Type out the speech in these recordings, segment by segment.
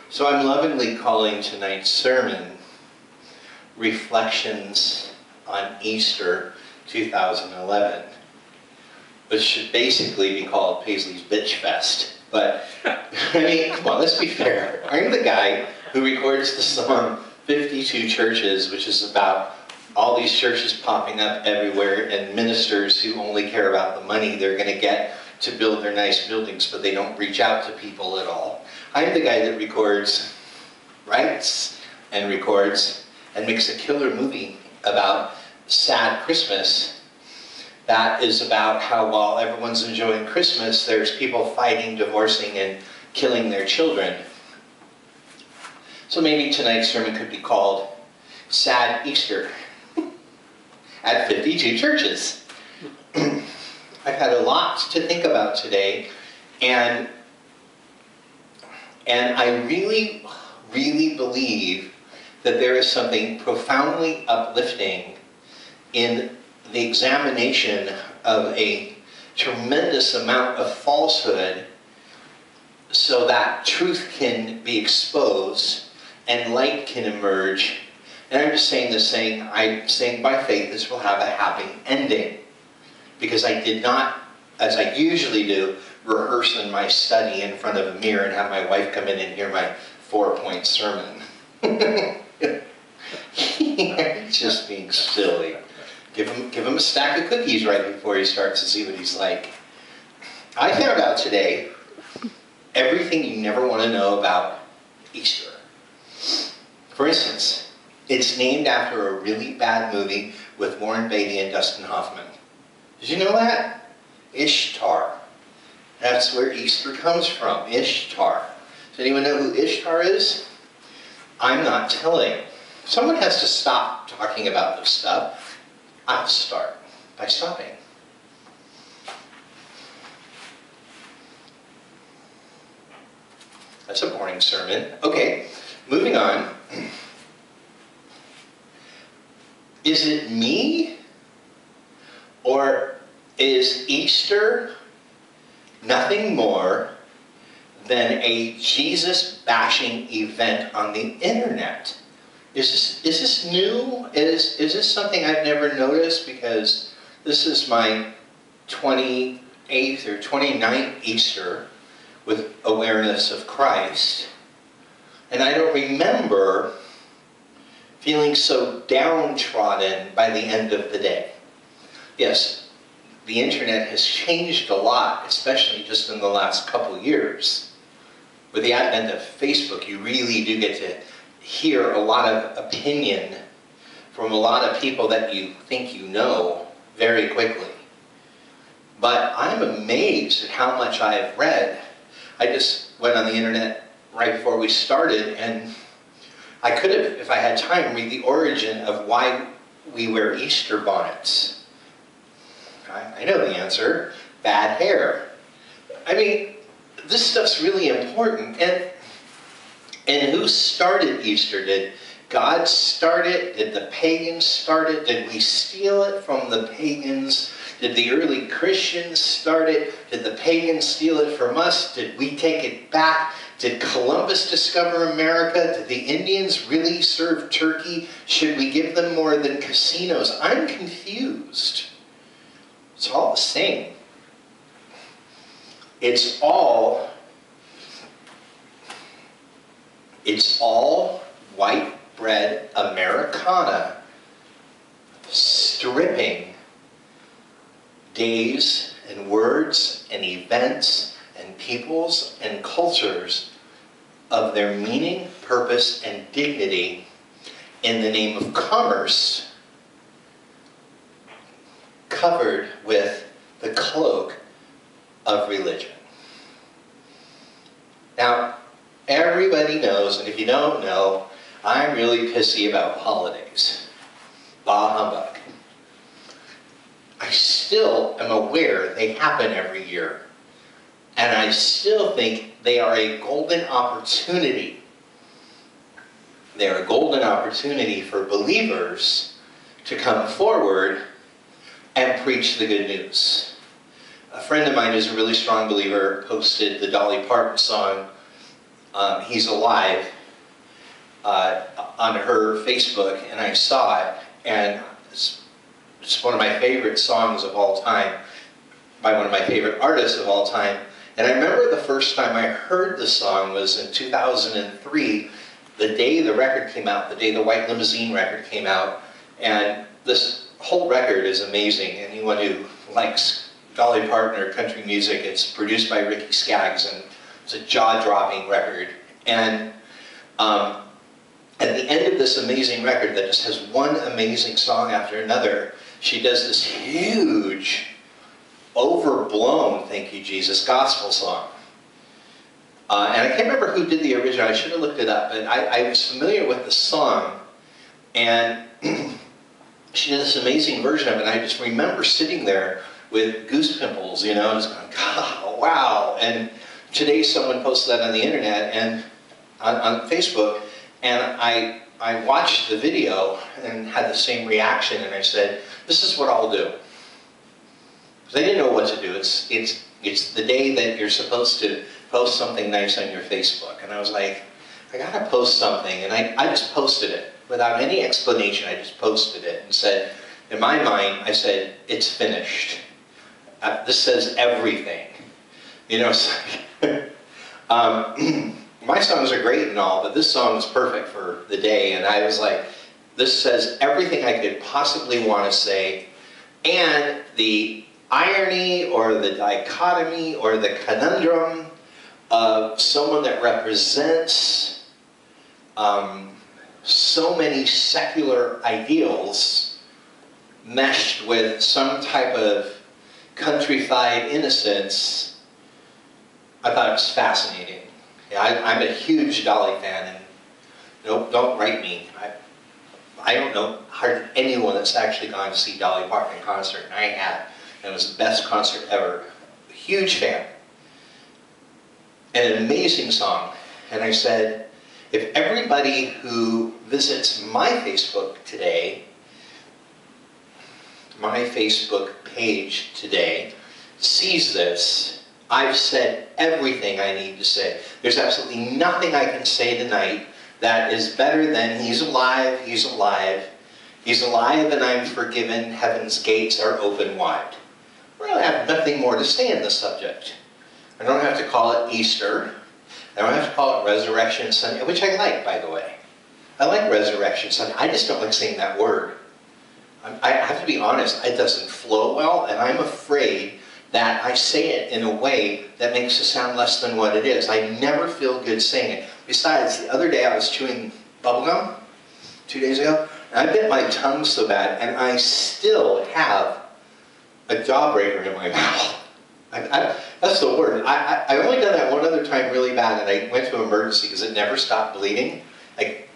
So I'm lovingly calling tonight's sermon Reflections on Easter 2011, which should basically be called Paisley's Bitch Fest. But, I mean, come on, let's be fair. I'm the guy who records the song 52 Churches, which is about all these churches popping up everywhere and ministers who only care about the money they're going to get to build their nice buildings, but they don't reach out to people at all. I'm the guy that records, writes, and records, and makes a killer movie about sad Christmas. That is about how while everyone's enjoying Christmas, there's people fighting, divorcing, and killing their children. So maybe tonight's sermon could be called Sad Easter at 52 Churches. I've had a lot to think about today, and I really, really believe that there is something profoundly uplifting in the examination of a tremendous amount of falsehood so that truth can be exposed and light can emerge. And I'm just saying this I'm saying by faith this will have a happy ending. Because I did not, as I usually do, rehearse in my study in front of a mirror and have my wife come in and hear my 4-point sermon. He's just being silly. Give him a stack of cookies right before he starts to see what he's like. I found out today everything you never want to know about Easter. For instance, it's named after a really bad movie with Warren Beatty and Dustin Hoffman. Did you know that? Ishtar. That's where Easter comes from, Ishtar. Does anyone know who Ishtar is? I'm not telling. Someone has to stop talking about this stuff. I'll start by stopping. That's a boring sermon. Okay, moving on. Is it me? Or is Easter nothing more than a Jesus-bashing event on the internet? Is this new? Is this something I've never noticed? Because this is my 28th or 29th Easter with awareness of Christ. And I don't remember feeling so downtrodden by the end of the day. Yes, the internet has changed a lot, especially just in the last couple years. With the advent of Facebook, you really do get to hear a lot of opinion from a lot of people that you think you know very quickly. But I'm amazed at how much I have read. I just went on the internet right before we started, and I could have, if I had time, read the origin of why we wear Easter bonnets. I know the answer. Bad hair. I mean, this stuff's really important. And who started Easter? Did God start it? Did the pagans start it? Did we steal it from the pagans? Did the early Christians start it? Did the pagans steal it from us? Did we take it back? Did Columbus discover America? Did the Indians really serve turkey? Should we give them more than casinos? I'm confused. It's all the same. It's all white bread Americana stripping days and words and events and peoples and cultures of their meaning, purpose, and dignity in the name of commerce, covered with the cloak of religion. Now, everybody knows, and if you don't know, I'm really pissy about holidays. Bah humbug. I still am aware they happen every year. And I still think they are a golden opportunity. They are a golden opportunity for believers to come forward and preach the good news. A friend of mine who's a really strong believer posted the Dolly Parton song He's Alive, on her Facebook, and I saw it, and it's one of my favorite songs of all time, by one of my favorite artists of all time. And I remember the first time I heard the song was in 2003, the day the record came out, the day the White Limousine record came out. And this whole record is amazing. Anyone who likes Dolly Parton or country music, it's produced by Ricky Skaggs, and it's a jaw-dropping record. And at the end of this amazing record that just has one amazing song after another, she does this huge, overblown, thank you Jesus, gospel song. And I can't remember who did the original, I should have looked it up, but I was familiar with the song, and she did this amazing version of it, and I just remember sitting there with goose pimples, you know, just going, God, wow. And today someone posted that on the internet, and on Facebook, and I watched the video and had the same reaction, and I said, this is what I'll do. Because I didn't know what to do. It's the day that you're supposed to post something nice on your Facebook. And I was like, I gotta post something. And I just posted it. Without any explanation, I just posted it and said, in my mind, I said, it's finished. This says everything. You know, it's like, my songs are great and all, but this song is perfect for the day. And I was like, this says everything I could possibly want to say. And the irony or the dichotomy or the conundrum of someone that represents so many secular ideals meshed with some type of countrified innocence, I thought it was fascinating. Yeah, I'm a huge Dolly fan, and don't write me. I don't know hardly anyone that's actually gone to see Dolly Parton in concert, and I have. And it was the best concert ever. Huge fan. And an amazing song. And I said, if everybody who visits my Facebook today, my Facebook page today, sees this, I've said everything I need to say. There's absolutely nothing I can say tonight that is better than he's alive, he's alive, he's alive and I'm forgiven, heaven's gates are open wide. Well, I have nothing more to say in the subject. I don't have to call it Easter. I don't have to call it Resurrection Sunday, which I like, by the way. I like Resurrection Sunday. I just don't like saying that word. I have to be honest, it doesn't flow well, and I'm afraid that I say it in a way that makes it sound less than what it is. I never feel good saying it. Besides, the other day I was chewing bubblegum, 2 days ago, and I bit my tongue so bad, and I still have a jawbreaker in my mouth. That's the word. I only done that one other time really bad, and I went to emergency because it never stopped bleeding. Like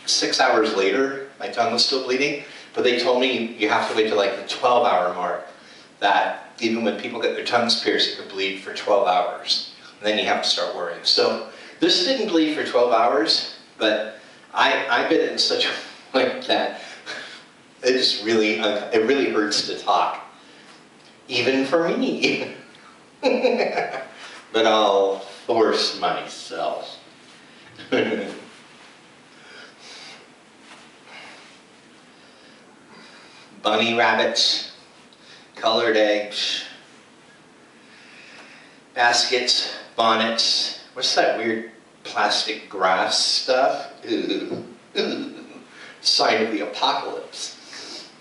6 hours later, my tongue was still bleeding, but they told me you have to wait till like the 12-hour mark, that even when people get their tongues pierced, it could bleed for 12 hours. And then you have to start worrying. So this didn't bleed for 12 hours, but I bit it in such a way that it just really, it really hurts to talk. Even for me. But I'll force myself. Bunny rabbits, colored eggs, baskets, bonnets. What's that weird plastic grass stuff? Ooh, ooh. Sign of the apocalypse.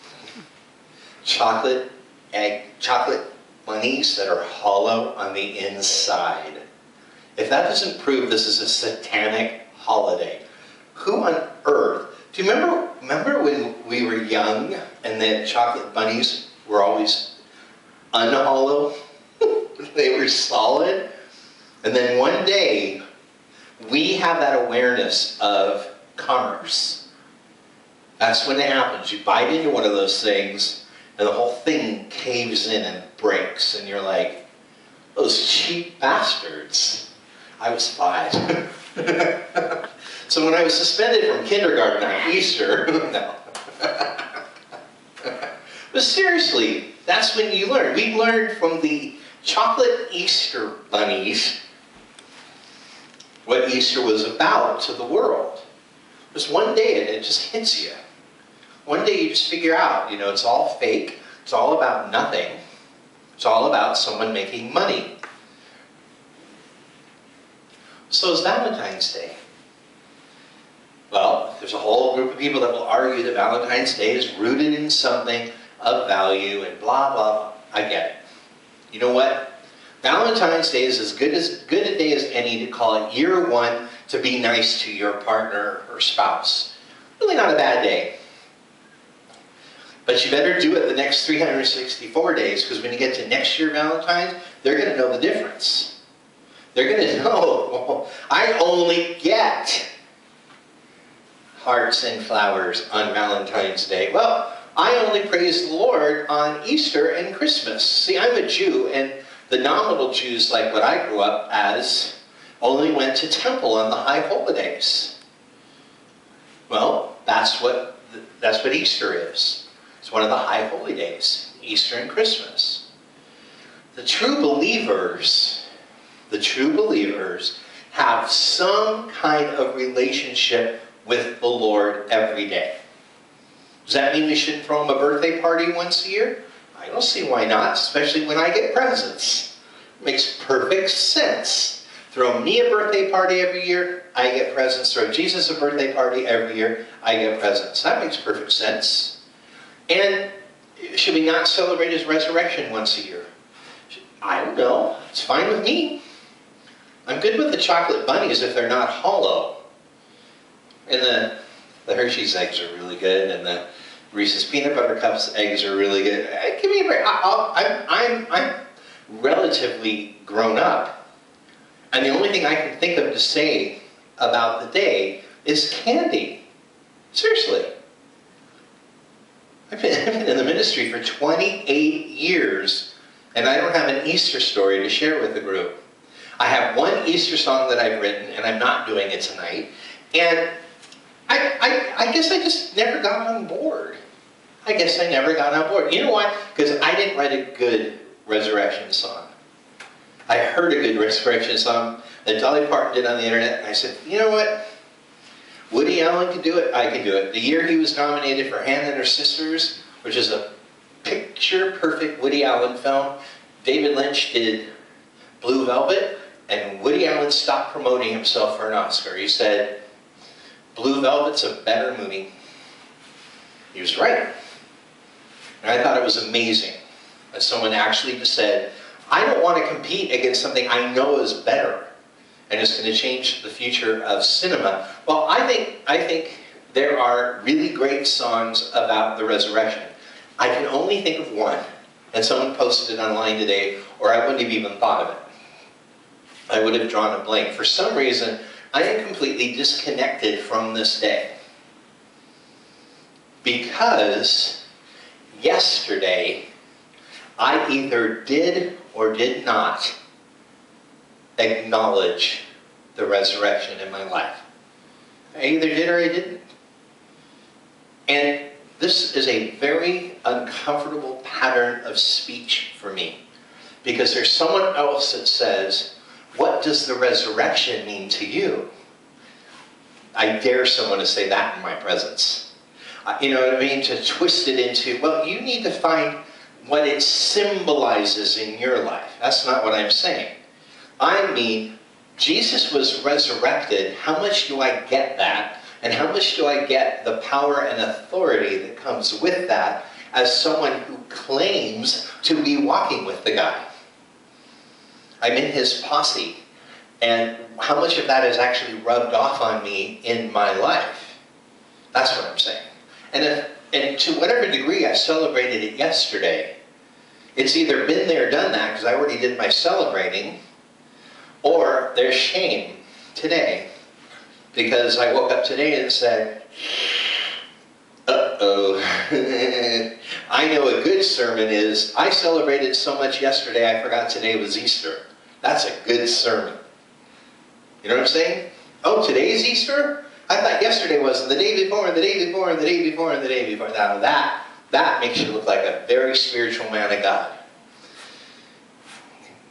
Chocolate bunnies that are hollow on the inside. If that doesn't prove this is a satanic holiday, who on earth? Do you remember when we were young and the chocolate bunnies were always unhollow? They were solid. And then one day, we have that awareness of commerce. That's when it happens. You bite into one of those things, and the whole thing caves in and breaks, and you're like, those cheap bastards. I was 5. So when I was suspended from kindergarten on Easter, no. But seriously, that's when you learn. We learned from the chocolate Easter bunnies what Easter was about to the world. Just one day and it just hits you. One day you just figure out, you know, it's all fake. It's all about nothing. It's all about someone making money. So is Valentine's Day. Well, there's a whole group of people that will argue that Valentine's Day is rooted in something of value and blah, blah, blah. I get it. You know what? Valentine's Day is as good a day as any to call it year one to be nice to your partner or spouse. Really not a bad day. But you better do it the next 364 days, because when you get to next year Valentine's, they're going to know the difference. They're going to know, well, I only get hearts and flowers on Valentine's Day. Well, I only praise the Lord on Easter and Christmas. See, I'm a Jew, and the nominal Jews, like what I grew up as, only went to temple on the high holidays. Well, that's what Easter is. It's one of the high holy days, Easter and Christmas. The true believers have some kind of relationship with the Lord every day. Does that mean we shouldn't throw him a birthday party once a year? I don't see why not, especially when I get presents. It makes perfect sense. Throw me a birthday party every year, I get presents. Throw Jesus a birthday party every year, I get presents. That makes perfect sense. And should we not celebrate his resurrection once a year? I don't know. It's fine with me. I'm good with the chocolate bunnies if they're not hollow. And the Hershey's eggs are really good, and the Reese's Peanut Butter Cups eggs are really good. Give me a break. I'm relatively grown up. And the only thing I can think of to say about the day is candy. Seriously. I've been in the ministry for 28 years, and I don't have an Easter story to share with the group. I have one Easter song that I've written, and I'm not doing it tonight. And I guess I just never got on board. I guess I never got on board. You know why? Because I didn't write a good resurrection song. I heard a good resurrection song that Dolly Parton did on the internet, and I said, you know what? Woody Allen could do it, I could do it. The year he was nominated for Hannah and Her Sisters, which is a picture-perfect Woody Allen film, David Lynch did Blue Velvet, and Woody Allen stopped promoting himself for an Oscar. He said, Blue Velvet's a better movie. He was right. And I thought it was amazing that someone actually just said, I don't want to compete against something I know is better, and it's going to change the future of cinema. Well, I think there are really great songs about the resurrection. I can only think of one, and someone posted it online today, or I wouldn't have even thought of it. I would have drawn a blank. For some reason, I am completely disconnected from this day. Because yesterday, I either did or did not acknowledge the resurrection in my life. I either did or I didn't. And this is a very uncomfortable pattern of speech for me. Because there's someone else that says, what does the resurrection mean to you? I dare someone to say that in my presence. You know what I mean? To twist it into, well, you need to find what it symbolizes in your life. That's not what I'm saying. I mean, Jesus was resurrected. How much do I get that? And how much do I get the power and authority that comes with that as someone who claims to be walking with the guy? I'm in his posse. And how much of that has actually rubbed off on me in my life? That's what I'm saying. And to whatever degree I celebrated it yesterday, it's either been there, done that, because I already did my celebrating, or there's shame today. Because I woke up today and said, uh-oh. I know a good sermon is, I celebrated so much yesterday I forgot today was Easter. That's a good sermon. You know what I'm saying? Oh, today's Easter? I thought yesterday was, and the day before, and the day before, and the day before, and the day before. Now that makes you look like a very spiritual man of God.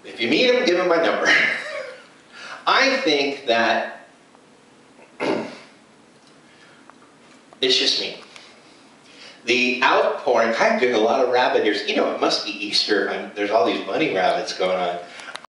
If you meet him, give him my number. I think that it's just me. The outpouring, I get a lot of rabbit ears. You know, it must be Easter. There's all these bunny rabbits going on.